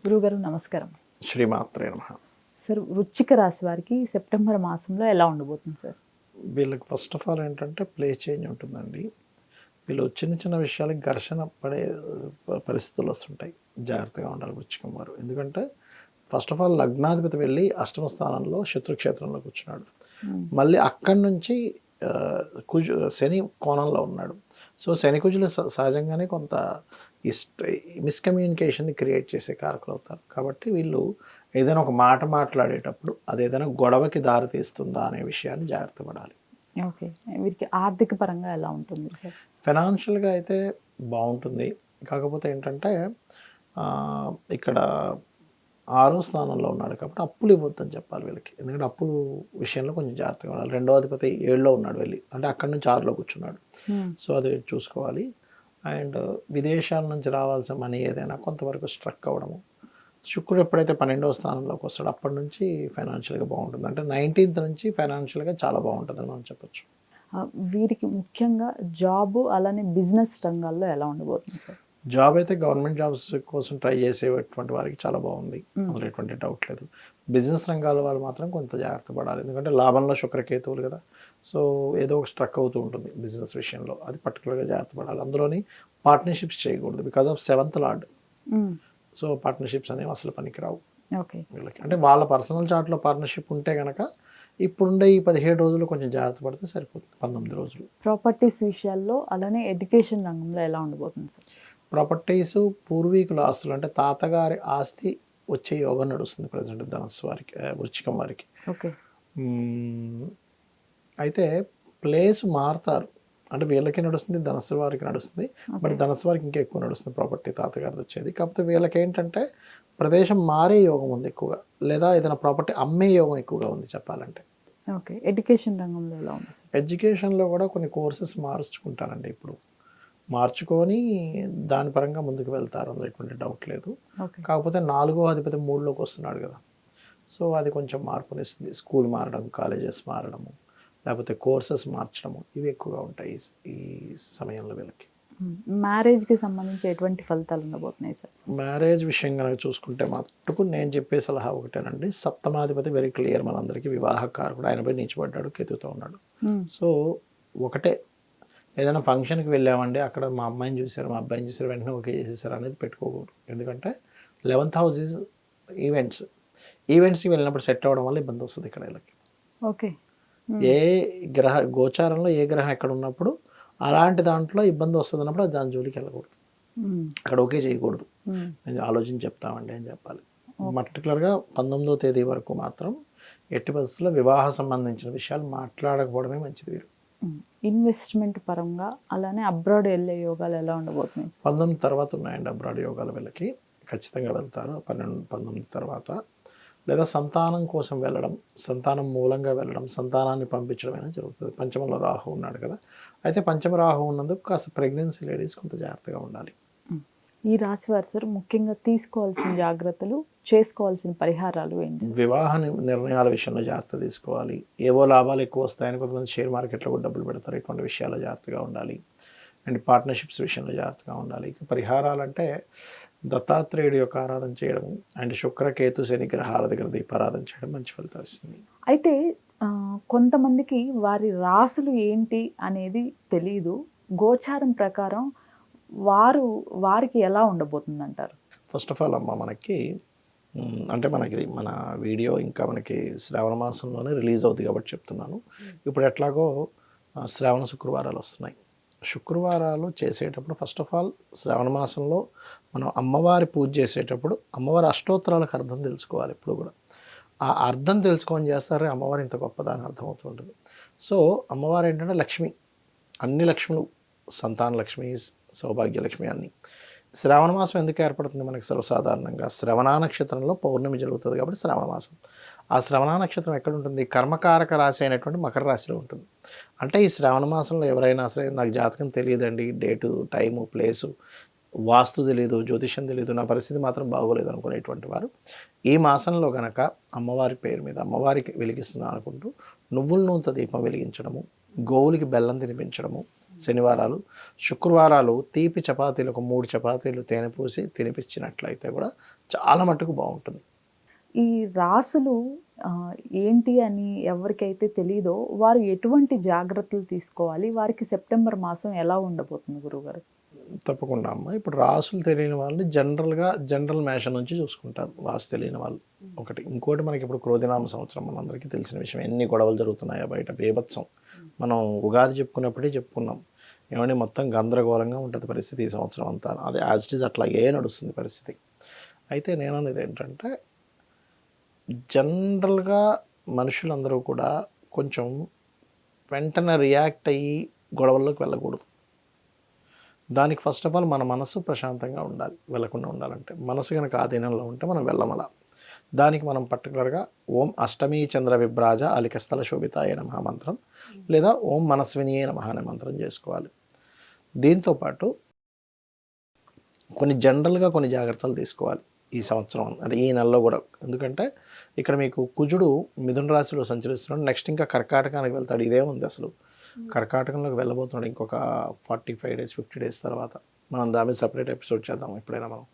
గురుగారు నమస్కారం. శ్రీమాత్రే నమః. సార్, వృశ్చిక రాశి వారికి సెప్టెంబర్ మాసంలో ఎలా ఉండబోతుంది సార్? వీళ్ళకి ఫస్ట్ ఆఫ్ ఆల్ ఏంటంటే ప్లే చేంజ్ ఉంటుందండి. వీళ్ళు చిన్న చిన్న విషయాలకి ఘర్షణ పడే పరిస్థితులు వస్తుంటాయి. జాగ్రత్తగా ఉండాలి వృశ్చికం వారు. ఎందుకంటే ఫస్ట్ ఆఫ్ ఆల్ లగ్నాధిపతి వెళ్ళి అష్టమ స్థానంలో శత్రుక్షేత్రంలో కూర్చున్నాడు. మళ్ళీ అక్కడి నుంచి శని కోణంలో ఉన్నాడు. సో శని కుజులు సహజంగానే కొంత మిస్కమ్యూనికేషన్ని క్రియేట్ చేసే కారకులు అవుతారు. కాబట్టి వీళ్ళు ఏదైనా ఒక మాట మాట్లాడేటప్పుడు అది ఏదైనా గొడవకి దారి తీస్తుందా అనే విషయాన్ని జాగ్రత్త పడాలి. ఓకే, వీరికి ఆర్థిక పరంగా ఎలా ఉంటుంది సార్? ఫైనాన్షియల్గా అయితే బాగుంటుంది. కాకపోతే ఏంటంటే ఇక్కడ 6వ స్థానంలో ఉన్నాడు కాబట్టి అప్పులు ఇవ్వద్దని చెప్పాలి వీళ్ళకి. ఎందుకంటే అప్పులు విషయంలో కొంచెం జాగ్రత్తగా ఉండాలి. 2వ అధిపతి 7లో ఉన్నాడు వెళ్ళి, అంటే అక్కడి నుంచి 6లో కూర్చున్నాడు. సో అది చూసుకోవాలి. అండ్ విదేశాల నుంచి రావాల్సిన మనీ ఏదైనా కొంతవరకు స్ట్రక్ అవ్వడము. శుక్రుడు ఎప్పుడైతే 12వ స్థానంలోకి వస్తాడో అప్పటి నుంచి ఫైనాన్షియల్గా బాగుంటుంది. అంటే 19th నుంచి ఫైనాన్షియల్గా చాలా బాగుంటుందని మనం చెప్పొచ్చు. వీరికి ముఖ్యంగా జాబు అలానే బిజినెస్ రంగాల్లో ఎలా ఉండబోతుంది సార్? జాబ్ అయితే గవర్నమెంట్ జాబ్స్ కోసం ట్రై చేసేటువంటి వారికి చాలా బాగుంది, అందులో ఎటువంటి డౌట్ లేదు. బిజినెస్ రంగాల వాళ్ళు మాత్రం కొంత జాగ్రత్త పడాలి. ఎందుకంటే లాభంలో శుక్రకేతువులు కదా, సో ఏదో ఒక స్ట్రక్ అవుతూ ఉంటుంది బిజినెస్ విషయంలో. అది పర్టికులర్గా జాగ్రత్త పడాలి. అందులోని పార్ట్నర్షిప్స్ చేయకూడదు because of 7th lord. So partnerships అనేవి అసలు పనికిరావు వీళ్ళకి. అంటే వాళ్ళ పర్సనల్ చార్ట్లో పార్ట్నర్షిప్ ఉంటే కనుక ఇప్పుడుండే ఈ 17 రోజులు కొంచెం జాగ్రత్త పడితే సరిపోతుంది. 19 రోజులు. ప్రాపర్టీస్ విషయాల్లో అలానే ఎడ్యుకేషన్ రంగంలో ఎలా ఉండబోతుంది సార్? ప్రాపర్టీస్, పూర్వీకుల ఆస్తులు అంటే తాతగారి ఆస్తి వచ్చే యోగం నడుస్తుంది ప్రజెంట్ ధనస్సు వారికి, వృశ్చికం వారికి. ఓకే. అయితే ప్లేస్ మారుతారు, అంటే వీళ్ళకి నడుస్తుంది, ధనస్సు వారికి నడుస్తుంది. బట్ ధనస్సు వారికి ఇంకా ఎక్కువ నడుస్తుంది ప్రాపర్టీ తాతగారిది వచ్చేది. కాకపోతే వీళ్ళకి ఏంటంటే ప్రదేశం మారే యోగం ఉంది ఎక్కువగా, లేదా ఏదైనా ప్రాపర్టీ అమ్మే యోగం ఎక్కువగా ఉంది చెప్పాలంటే. ఓకే. ఎడ్యుకేషన్ రంగంలో ఎలా ఉంది సార్? ఎడ్యుకేషన్లో కూడా కొన్ని కోర్సెస్ మార్చుకుంటారండి. ఇప్పుడు మార్చుకొని దాని పరంగా ముందుకు వెళ్తారు, అందులో ఎటువంటి డౌట్ లేదు. కాకపోతే 4వ అధిపతి 3లోకి వస్తున్నాడు కదా, సో అది కొంచెం మార్పునిస్తుంది. స్కూల్ మారడం, కాలేజెస్ మారడము, లేకపోతే కోర్సెస్ మార్చడము, ఇవి ఎక్కువగా ఉంటాయి ఈ సమయంలో వీళ్ళకి. మ్యారేజ్కి సంబంధించి ఎటువంటి ఫలితాలు ఉండబోతున్నాయి సార్? మ్యారేజ్ విషయం కనుక చూసుకుంటే మటుకు నేను చెప్పే సలహా ఒకటేనండి. 7వ అధిపతి వెరీ క్లియర్ మనందరికీ, వివాహకారకుడు. ఆయన పోయి నీచబడ్డాడు, కేతుతో ఉన్నాడు. సో ఒకటే, ఏదైనా ఫంక్షన్కి వెళ్ళామండి, అక్కడ మా అమ్మాయిని చూసారు, మా అబ్బాయిని చూసారు, వెంటనే ఓకే చేసేసారు అనేది పెట్టుకోకూడదు. ఎందుకంటే 11th హౌస్ ఈజ్ ఈవెంట్స్కి వెళ్ళినప్పుడు సెట్ అవ్వడం వల్ల ఇబ్బంది వస్తుంది ఇక్కడ వీళ్ళకి. ఓకే. ఏ గోచారంలో ఏ గ్రహం ఎక్కడ ఉన్నప్పుడు అలాంటి దాంట్లో ఇబ్బంది వస్తుంది అన్నప్పుడు దాని జోలికి వెళ్ళకూడదు, అక్కడ ఓకే చేయకూడదు. నేను ఆలోచించి చెప్తామండి అని చెప్పాలి. పర్టికులర్గా 19వ తేదీ వరకు మాత్రం ఎట్టి పరిస్థితుల్లో వివాహ సంబంధించిన విషయాలు మాట్లాడకపోవడమే మంచిది. వీరు ఇన్వెస్ట్మెంట్ పరంగా అలానే అబ్రాడ్ వెళ్ళే యోగాలు ఎలా ఉండబోతున్నాయి? 19 తర్వాత ఉన్నాయండి అబ్రాడ్ యోగాలు. వీళ్ళకి ఖచ్చితంగా వెళ్తారు 19 తర్వాత. లేదా సంతానం కోసం వెళ్ళడం, సంతానం మూలంగా వెళ్ళడం, సంతానాన్ని పంపించడం అనేది జరుగుతుంది. పంచమంలో రాహు ఉన్నాడు కదా, అయితే పంచమ రాహు ఉన్నందుకు కాస్త ప్రెగ్నెన్సీ లేడీస్ కొంత జాగ్రత్తగా ఉండాలి. ఈ రాశి వారు సార్ ముఖ్యంగా తీసుకోవాల్సిన జాగ్రత్తలు, చేసుకోవాల్సిన పరిహారాలు ఏంటి? వివాహ నిర్ణయాల విషయంలో జాగ్రత్త తీసుకోవాలి. ఏవో లాభాలు ఎక్కువ వస్తాయని కొంతమంది షేర్ మార్కెట్లో కూడా డబ్బులు పెడతారు, ఇటువంటి విషయాల్లో జాగ్రత్తగా ఉండాలి. అండ్ పార్ట్నర్షిప్స్ విషయంలో జాగ్రత్తగా ఉండాలి. ఇక పరిహారాలంటే దత్తాత్రేయుడి యొక్క ఆరాధన చేయడం, అండ్ శుక్రకేతు శని గ్రహాల దగ్గర దీపారాధన చేయడం మంచి ఫలితం ఇస్తుంది. అయితే కొంతమందికి వారి రాసులు ఏంటి అనేది తెలియదు. గోచారం ప్రకారం వారికి ఎలా ఉండబోతుంది అంటారు? ఫస్ట్ ఆఫ్ ఆల్ అమ్మ, మనకి అంటే మన వీడియో ఇంకా మనకి శ్రావణ మాసంలోనే రిలీజ్ అవుతుంది కాబట్టి చెప్తున్నాను. ఇప్పుడు ఎట్లాగో శ్రావణ శుక్రవారాలు వస్తున్నాయి. శుక్రవారాలు చేసేటప్పుడు ఫస్ట్ ఆఫ్ ఆల్ శ్రావణ మాసంలో మనం అమ్మవారి పూజ చేసేటప్పుడు అమ్మవారి అష్టోత్తరాలకు అర్థం తెలుసుకోవాలి. ఇప్పుడు కూడా ఆ అర్థం తెలుసుకొని చేస్తారు, అమ్మవారు ఇంత గొప్పదాని అర్థం అవుతుంటుంది. సో అమ్మవారు ఏంటంటే లక్ష్మి, అన్ని లక్ష్ములు, సంతాన లక్ష్మి, సౌభాగ్యలక్ష్మి అన్నీ. శ్రావణ మాసం ఎందుకు ఏర్పడుతుంది మనకి? సర్వసాధారణంగా శ్రవణ నక్షత్రంలో పౌర్ణమి జరుగుతుంది కాబట్టి శ్రావణ మాసం. ఆ శ్రవణ నక్షత్రం ఎక్కడ ఉంటుంది? కర్మకారక రాశి అయినటువంటి మకర రాశిలో ఉంటుంది. అంటే ఈ శ్రావణ మాసంలో ఎవరైనా సరే నాకు జాతకం తెలియదండి, డేటు, టైము, ప్లేసు, వాస్తు తెలియదు, జ్యోతిష్యం తెలియదు, నా పరిస్థితి మాత్రం బాగోలేదు అనుకునేటువంటి వారు ఈ మాసంలో గనక అమ్మవారి పేరు మీద అమ్మవారికి వెలిగిస్తున్నాను అనుకుంటూ నువ్వుల నూనెతో దీపం వెలిగించడము, గోవులకి బెల్లం తినిపించడము శనివారాలు. శుక్రవారాలు తీపి చపాతీలు ఒక 3 చపాతీలు తేనె పూసి తినిపించినట్లయితే కూడా చాలా మట్టుకు బాగుంటుంది. ఈ రాసులు ఏంటి అని ఎవరికైతే తెలీదో వారు ఎటువంటి జాగ్రత్తలు తీసుకోవాలి? వారికి సెప్టెంబర్ మాసం ఎలా ఉండబోతుంది గురువుగారు? తప్పకుండా అమ్మ. ఇప్పుడు రాసులు తెలియని వాళ్ళు జనరల్ మేషన్ నుంచి చూసుకుంటారు రాసు తెలియని వాళ్ళు. ఒకటి. ఇంకోటి మనకి ఇప్పుడు క్రోధినామ సంవత్సరం మనందరికీ తెలిసిన విషయం. ఎన్ని గొడవలు జరుగుతున్నాయో బయట బీభత్సం. మనం ఉగాది చెప్పుకున్నప్పుడే చెప్పుకున్నాం. ఏమంటే మొత్తం గందరగోళంగా ఉంటుంది పరిస్థితి ఈ సంవత్సరం అంతా. అది యాజ్ ఇట్ ఈజ్ అట్లాగే నడుస్తుంది పరిస్థితి. అయితే నేను అనేది ఏంటంటే జనరల్గా మనుషులందరూ కూడా కొంచెం వెంటనే రియాక్ట్ అయ్యి గొడవల్లోకి వెళ్ళకూడదు. దానికి ఫస్ట్ ఆఫ్ ఆల్ మన మనసు ప్రశాంతంగా ఉండాలి. వెళ్ళకుండా ఉండాలంటే మనసు కనుక ఆధీనంలో ఉంటే మనం వెళ్ళమలా. దానికి మనం పర్టికులర్గా ఓం అష్టమీ చంద్ర విభ్రాజ అలికస్థల శోభితాయ నమః మంత్రం లేదా ఓం మనస్వినియే నమః అనే మంత్రం చేసుకోవాలి. దీంతోపాటు జనరల్గా కొన్ని జాగ్రత్తలు తీసుకోవాలి ఈ సంవత్సరం, అంటే ఈ నెలలో కూడా. ఎందుకంటే ఇక్కడ మీకు కుజుడు మిథున రాశిలో సంచరిస్తున్నాడు. నెక్స్ట్ ఇంకా కర్కాటకానికి వెళ్తాడు. ఇదే ఉంది అసలు. కర్కాటకంలోకి వెళ్ళబోతున్నాడు ఇంకొక 45 days 50 days తర్వాత. మనం దాని మీద సపరేట్ ఎపిసోడ్ చేద్దాం ఎప్పుడైనా. మనం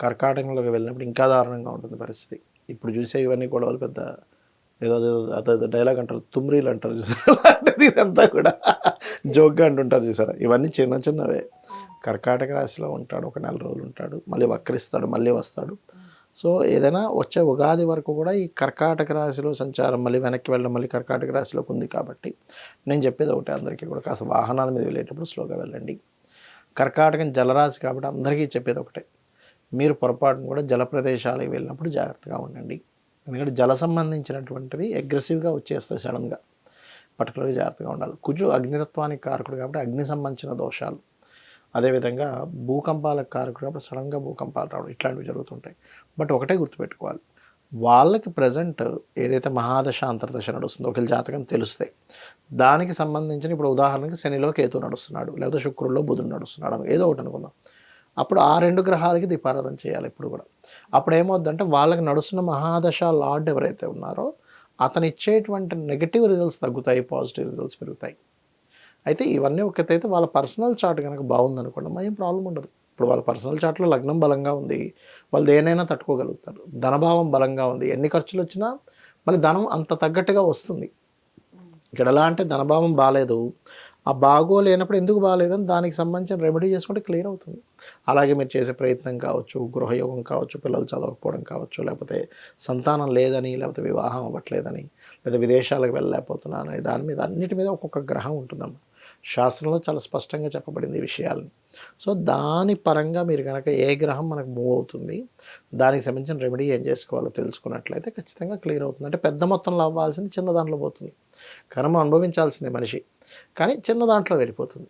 కర్కాటకంలోకి వెళ్ళినప్పుడు ఇంకా దారుణంగా ఉంటుంది పరిస్థితి. ఇప్పుడు చూసే ఇవన్నీ గొడవలు పెద్ద ఏదో అదే డైలాగ్ అంటారు, తుమ్రీలు అంటారు చూసారా, అలాంటిది ఇదంతా కూడా జోక్గా అంటుంటారు చూసారా. ఇవన్నీ చిన్న చిన్నవే. కర్కాటక రాశిలో ఉంటాడు, ఒక 4 రోజులు ఉంటాడు, మళ్ళీ వక్రిస్తాడు, మళ్ళీ వస్తాడు. సో ఏదైనా వచ్చే ఉగాది వరకు కూడా ఈ కర్కాటక రాశిలో సంచారం మళ్ళీ వెనక్కి వెళ్ళడం మళ్ళీ కర్కాటక రాశిలోకి ఉంది. కాబట్టి నేను చెప్పేది ఒకటే, అందరికీ కూడా కాస్త వాహనాల మీద వెళ్ళేటప్పుడు స్లోగా వెళ్ళండి. కర్కాటకం జలరాశి కాబట్టి అందరికీ చెప్పేది ఒకటే, మీరు పొరపాటును కూడా జల ప్రదేశాలకు వెళ్ళినప్పుడు జాగ్రత్తగా ఉండండి. ఎందుకంటే జల సంబంధించినటువంటివి అగ్రెసివ్గా వచ్చేస్తాయి సడన్గా. పర్టికులర్గా జాగ్రత్తగా ఉండాలి. కుజు అగ్నితత్వానికి కారకుడు కాబట్టి అగ్ని సంబంధించిన దోషాలు, అదేవిధంగా భూకంపాలకు కారకుడు కాబట్టి సడన్గా భూకంపాలు రావడం ఇట్లాంటివి జరుగుతుంటాయి. బట్ ఒకటే గుర్తుపెట్టుకోవాలి, వాళ్ళకి ప్రజెంట్ ఏదైతే మహాదశ అంతర్దశ నడుస్తుందో ఒకరి జాతకం తెలిస్తే దానికి సంబంధించిన, ఇప్పుడు ఉదాహరణకి శనిలో కేతు నడుస్తున్నాడు, లేకపోతే శుక్రుల్లో బుధుడు నడుస్తున్నాడు, ఏదో ఒకటి అనుకుందాం. అప్పుడు ఆ 2 గ్రహాలకి దీపారాధన చేయాలి ఇప్పుడు కూడా. అప్పుడు ఏమవుద్దంటే వాళ్ళకి నడుస్తున్న మహాదశ లార్డ్ ఎవరైతే ఉన్నారో అతను ఇచ్చేటువంటి నెగిటివ్ రిజల్ట్స్ తగ్గుతాయి, పాజిటివ్ రిజల్ట్స్ పెరుగుతాయి. అయితే ఇవన్నీ ఒకటైతే వాళ్ళ పర్సనల్ చార్ట్ కనుక బాగుందనుకోండి ఏం ప్రాబ్లం ఉండదు. ఇప్పుడు వాళ్ళ పర్సనల్ చార్ట్లో లగ్నం బలంగా ఉంది, వాళ్ళు దేనైనా తట్టుకోగలుగుతారు. ధనభావం బలంగా ఉంది, ఎన్ని ఖర్చులు వచ్చినా మళ్ళీ ధనం అంత తగ్గట్టుగా వస్తుంది. ఇక్కడ ఎలా అంటే ధనభావం బాగాలేదు, ఆ బాగోలేనప్పుడు ఎందుకు బాగాలేదని దానికి సంబంధించిన రెమెడీ చేసుకుంటే క్లియర్ అవుతుంది. అలాగే మీరు చేసే ప్రయత్నం కావచ్చు, గృహయోగం కావచ్చు, పిల్లలు చదవకపోవడం కావచ్చు, లేకపోతే సంతానం లేదని, లేకపోతే వివాహం అవ్వట్లేదని, లేదా విదేశాలకు వెళ్ళలేకపోతున్నాను, దాని మీద అన్నిటి మీద ఒక్కొక్క గ్రహం ఉంటుందన్నమాట. శాస్త్రంలో చాలా స్పష్టంగా చెప్పబడింది ఈ విషయాలను. సో దాని పరంగా మీరు కనుక ఏ గ్రహం మనకు మూవ్ అవుతుంది, దానికి సంబంధించిన రెమెడీ ఏం చేసుకోవాలో తెలుసుకున్నట్లయితే ఖచ్చితంగా క్లియర్ అవుతుంది. అంటే పెద్ద మొత్తంలో అవ్వాల్సింది చిన్న దాంట్లో పోతుంది. కర్మ అనుభవించాల్సిందే మనిషి, కానీ చిన్న దాంట్లో వెళ్ళిపోతుంది.